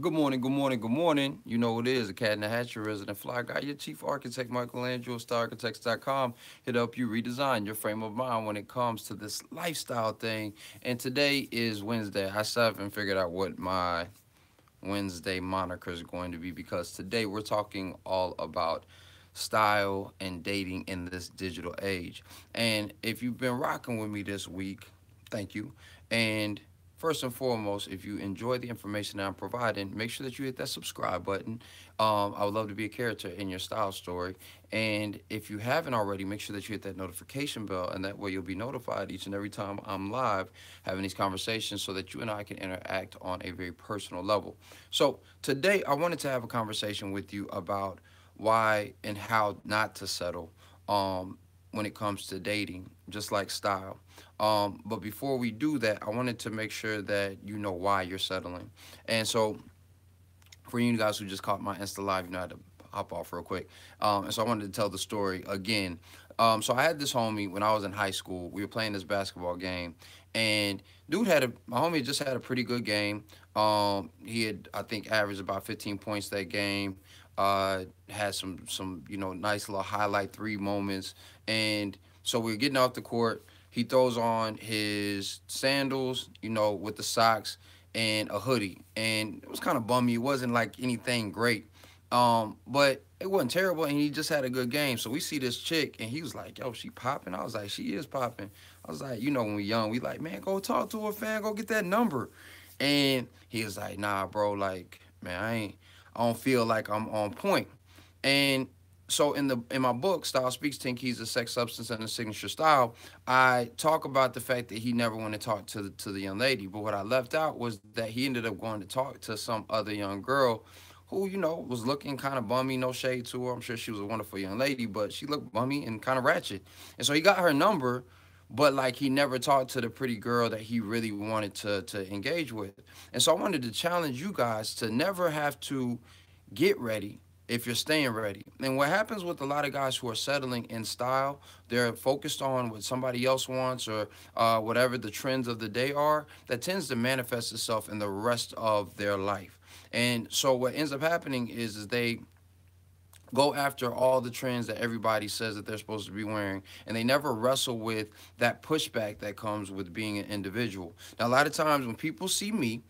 Good morning, good morning, good morning. You know what it is, a cat in the hat, your resident fly guy, your chief architect, Michelangelo, stararchitects.com, here to help you redesign your frame of mind when it comes to this lifestyle thing. And today is Wednesday. I still haven't figured out what my Wednesday moniker is going to be because today we're talking all about style and dating in this digital age. And if you've been rocking with me this week, thank you. And first and foremost, if you enjoy the information that I'm providing, make sure that you hit that subscribe button. I would love to be a character in your style story. And if you haven't already, make sure that you hit that notification bell, and that way you'll be notified each and every time I'm live having these conversations so that you and I can interact on a very personal level. So today I wanted to have a conversation with you about why and how not to settle when it comes to dating, just like style. But before we do that, I wanted to make sure that you know why you're settling. And so for you guys who just caught my Insta Live, you know, I had to hop off real quick. And so I wanted to tell the story again. So I had this homie when I was in high school. We were playing this basketball game, and my homie just had a pretty good game. He had, I think, averaged about 15 points that game. Had some nice little highlight three moments, and so we are getting off the court. He throws on his sandals, with the socks and a hoodie, and it was kind of bummy. It wasn't like anything great, but it wasn't terrible, and he just had a good game. So we see this chick, and he was like, "Yo, she popping?" I was like, "She is popping." I was like, when we young, we like, "Man, go talk to her, fan, go get that number." And he was like, "Nah, bro, like, man, I don't feel like I'm on point." And so in my book, Style Speaks, 10 Keys to Sex, Substance, and the Signature Style, I talk about the fact that he never went to talk to the young lady. But what I left out was that he ended up going to talk to some other young girl who, was looking kind of bummy, no shade to her. I'm sure she was a wonderful young lady, but she looked bummy and kind of ratchet. And so he got her number, but like he never talked to the pretty girl that he really wanted to engage with. And so I wanted to challenge you guys to never have to get ready if you're staying ready. And what happens with a lot of guys who are settling in style, they're focused on what somebody else wants or whatever the trends of the day are, that tends to manifest itself in the rest of their life. And so what ends up happening is they go after all the trends that everybody says that they're supposed to be wearing, and they never wrestle with that pushback that comes with being an individual. Now, a lot of times when people see me,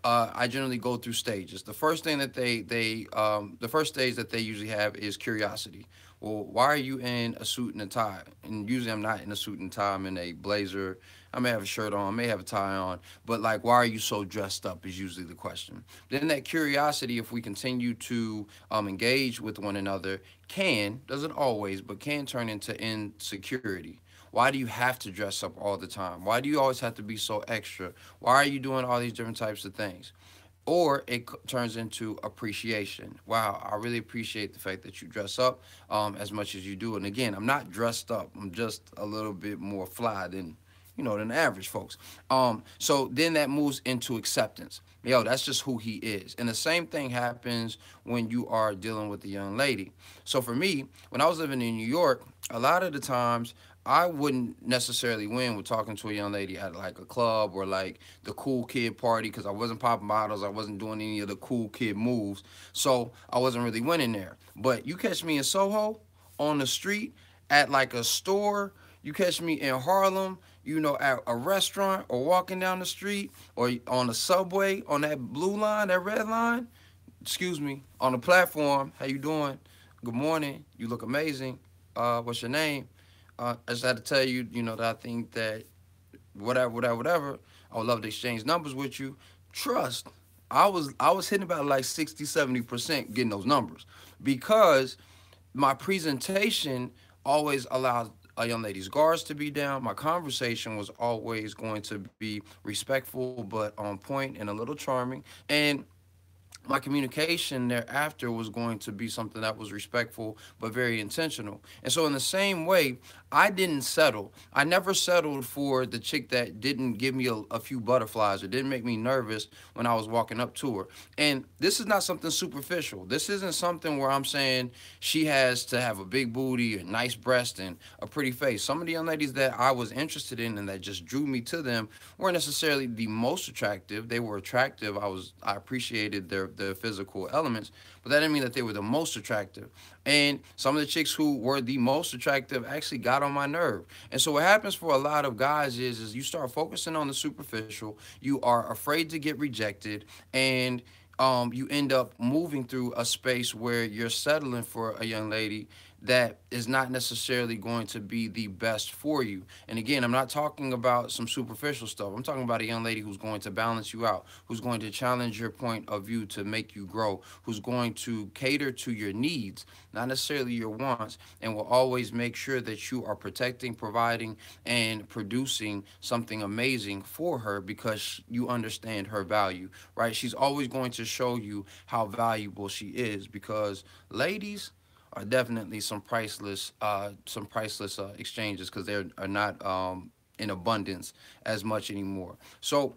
I generally go through stages. The first thing that the first stage that they usually have is curiosity. Well, why are you in a suit and a tie? And usually I'm not in a suit and tie. I'm in a blazer. I may have a shirt on, I may have a tie on, but like, why are you so dressed up is usually the question. Then that curiosity, if we continue to engage with one another, doesn't always, but can turn into insecurity. Why do you have to dress up all the time? Why do you always have to be so extra? Why are you doing all these different types of things? Or it turns into appreciation. Wow, I really appreciate the fact that you dress up as much as you do. And again, I'm not dressed up. I'm just a little bit more fly than the average folks. So then that moves into acceptance. Yo, that's just who he is. And the same thing happens when you are dealing with a young lady. So for me, when I was living in New York, a lot of the times I wouldn't necessarily win with talking to a young lady at like a club or like the cool kid party because I wasn't popping bottles. I wasn't doing any of the cool kid moves. So I wasn't really winning there. But you catch me in Soho, on the street, at like a store, you catch me in Harlem, at a restaurant or walking down the street or on the subway, on that blue line, that red line, excuse me, on the platform. How you doing? Good morning. You look amazing. What's your name? I just had to tell you, that I think that whatever. I would love to exchange numbers with you. Trust. I was hitting about like 60, 70% getting those numbers because my presentation always allowed a young lady's guards to be down. My conversation was always going to be respectful but on point and a little charming. And my communication thereafter was going to be something that was respectful but very intentional. And so in the same way, I didn't settle. I never settled for the chick that didn't give me a few butterflies or didn't make me nervous when I was walking up to her. And this is not something superficial. This isn't something where I'm saying she has to have a big booty, a nice breast, and a pretty face. Some of the young ladies that I was interested in and that just drew me to them weren't necessarily the most attractive. They were attractive. I appreciated their their physical elements, but that didn't mean that they were the most attractive. And some of the chicks who were the most attractive actually got on my nerve. And so what happens for a lot of guys is you start focusing on the superficial, you are afraid to get rejected, and you end up moving through a space where you're settling for a young lady that is not necessarily going to be the best for you. And again, I'm not talking about some superficial stuff. I'm talking about a young lady who's going to balance you out, who's going to challenge your point of view to make you grow, who's going to cater to your needs, not necessarily your wants, and will always make sure that you are protecting, providing, and producing something amazing for her because you understand her value, right? She's always going to show you how valuable she is because ladies are definitely some priceless exchanges because they are not in abundance as much anymore. So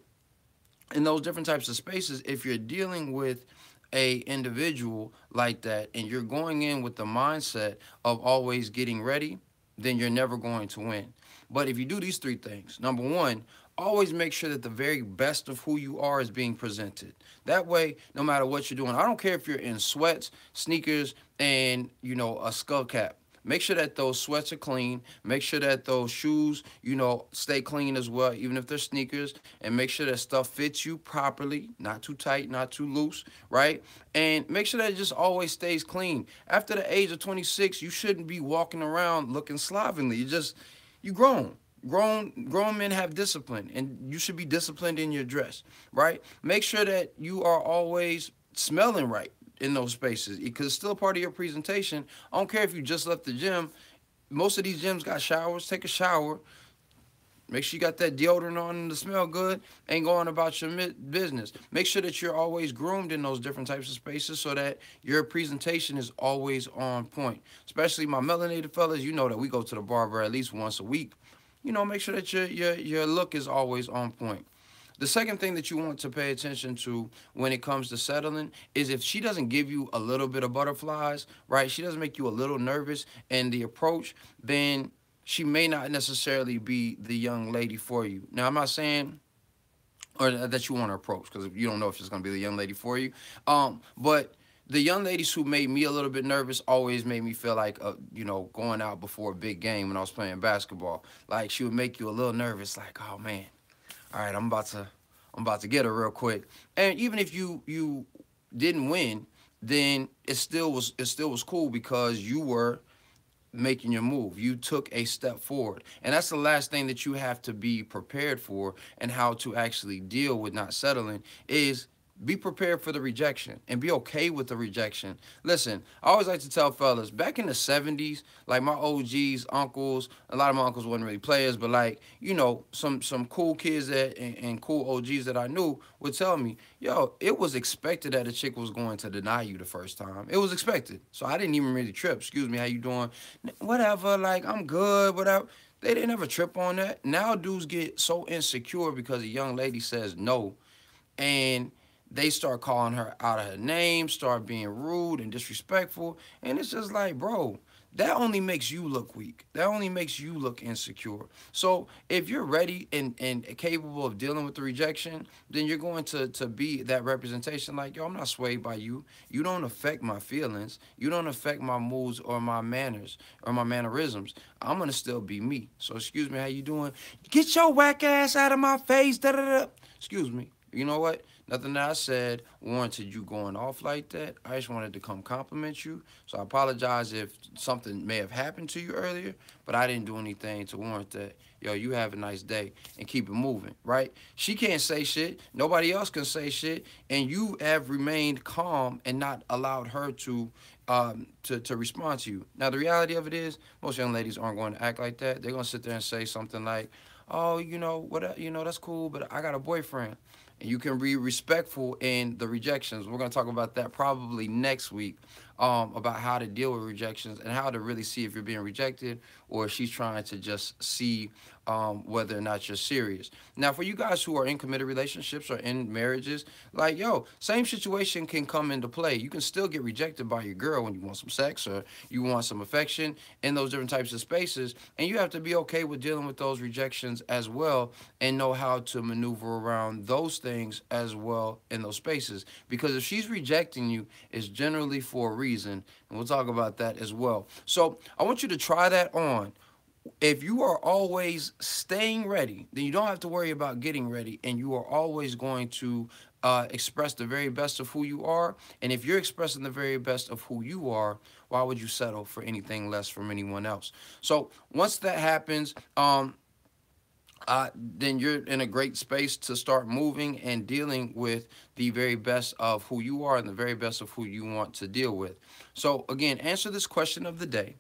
in those different types of spaces, if you're dealing with a individual like that and you're going in with the mindset of always getting ready, then you're never going to win. But if you do these three things, number one, always make sure that the very best of who you are is being presented. That way, no matter what you're doing, I don't care if you're in sweats, sneakers, and a skull cap. Make sure that those sweats are clean. Make sure that those shoes, stay clean as well, even if they're sneakers. And make sure that stuff fits you properly, not too tight, not too loose, right? And make sure that it just always stays clean. After the age of 26, you shouldn't be walking around looking slovenly. You grown. Grown men have discipline, and you should be disciplined in your dress, right? Make sure that you are always smelling right in those spaces because it's still a part of your presentation. I don't care if you just left the gym. Most of these gyms got showers. Take a shower. Make sure you got that deodorant on and to smell good. Ain't going about your business. Make sure that you're always groomed in those different types of spaces so that your presentation is always on point. Especially my melanated fellas, you know that we go to the barber at least once a week. Make sure that your look is always on point. The second thing that you want to pay attention to when it comes to settling is if she doesn't give you a little bit of butterflies, right? She doesn't make you a little nervous in the approach, then she may not necessarily be the young lady for you. Now, I'm not saying or that you want to approach because you don't know if it's going to be the young lady for you. But the young ladies who made me a little bit nervous always made me feel like, going out before a big game when I was playing basketball. Like she would make you a little nervous, like, oh man, all right, I'm about to get her real quick. And even if you didn't win, then it still was cool because you were making your move. You took a step forward. And that's the last thing that you have to be prepared for and how to actually deal with not settling is be prepared for the rejection and be okay with the rejection. Listen, I always like to tell fellas, back in the 70s, like my OGs, uncles, a lot of my uncles wasn't really players, but like, some cool kids and cool OGs that I knew would tell me, yo, it was expected that a chick was going to deny you the first time. It was expected. So I didn't even really trip. Excuse me, how you doing? Whatever, like, I'm good, whatever. They didn't ever trip on that. Now dudes get so insecure because a young lady says no, and they start calling her out of her name, start being rude and disrespectful. And it's just like, bro, that only makes you look weak. That only makes you look insecure. So if you're ready and capable of dealing with the rejection, then you're going to be that representation like, yo, I'm not swayed by you. You don't affect my feelings. You don't affect my moods or my manners or my mannerisms. I'm going to still be me. So excuse me, how you doing? Get your whack ass out of my face. Da, da, da. Excuse me. You know what? Nothing that I said warranted you going off like that. I just wanted to come compliment you. So I apologize if something may have happened to you earlier, but I didn't do anything to warrant that. Yo, you have a nice day and keep it moving, right? She can't say shit. Nobody else can say shit. And you have remained calm and not allowed her to respond to you. Now, the reality of it is most young ladies aren't going to act like that. They're going to sit there and say something like, oh, that's cool, but I got a boyfriend. And you can be respectful in the rejections. We're going to talk about that probably next week. about how to deal with rejections and how to really see if you're being rejected or if she's trying to just see whether or not you're serious. Now, for you guys who are in committed relationships or in marriages, like, yo, same situation can come into play. You can still get rejected by your girl when you want some sex or you want some affection in those different types of spaces. And you have to be okay with dealing with those rejections as well and know how to maneuver around those things as well in those spaces. Because if she's rejecting you, it's generally for a reason. And we'll talk about that as well. So I want you to try that on. If you are always staying ready, then you don't have to worry about getting ready, and you are always going to express the very best of who you are. And if you're expressing the very best of who you are, why would you settle for anything less from anyone else? So once that happens, then you're in a great space to start moving and dealing with the very best of who you are and the very best of who you want to deal with. So again, answer this question of the day.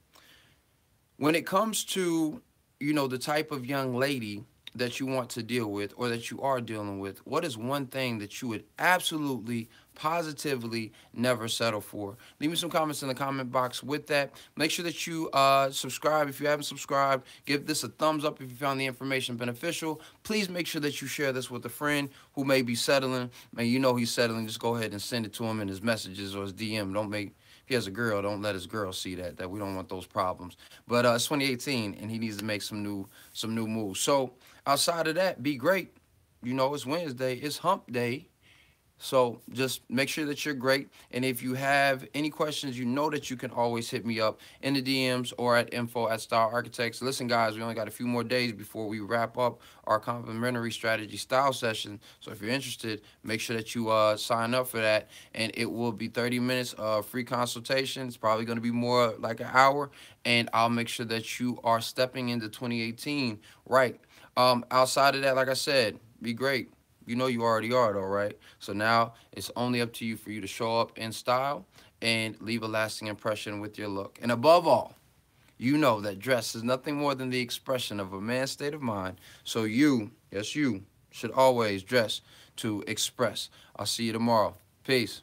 When it comes to, the type of young lady that you want to deal with or that you are dealing with, what is one thing that you would absolutely, positively never settle for? Leave me some comments in the comment box with that. Make sure that you subscribe if you haven't subscribed. Give this a thumbs up if you found the information beneficial. Please make sure that you share this with a friend who may be settling. Man, you know he's settling. Just go ahead and send it to him in his messages or his DM. If he has a girl, don't let his girl see that we don't want those problems. But it's 2018 and he needs to make some new moves. So outside of that, be great. It's Wednesday, it's hump day. So just make sure that you're great. And if you have any questions, you know that you can always hit me up in the DMs or at info@Style Architects. Listen, guys, we only got a few more days before we wrap up our complimentary strategy style session. So if you're interested, make sure that you sign up for that. And it will be 30 minutes of free consultation. It's probably going to be more like an hour. And I'll make sure that you are stepping into 2018 right. Outside of that, like I said, be great. You know you already are, though, right? So now it's only up to you for you to show up in style and leave a lasting impression with your look. And above all, you know that dress is nothing more than the expression of a man's state of mind. So you, yes, you, should always dress to express. I'll see you tomorrow. Peace.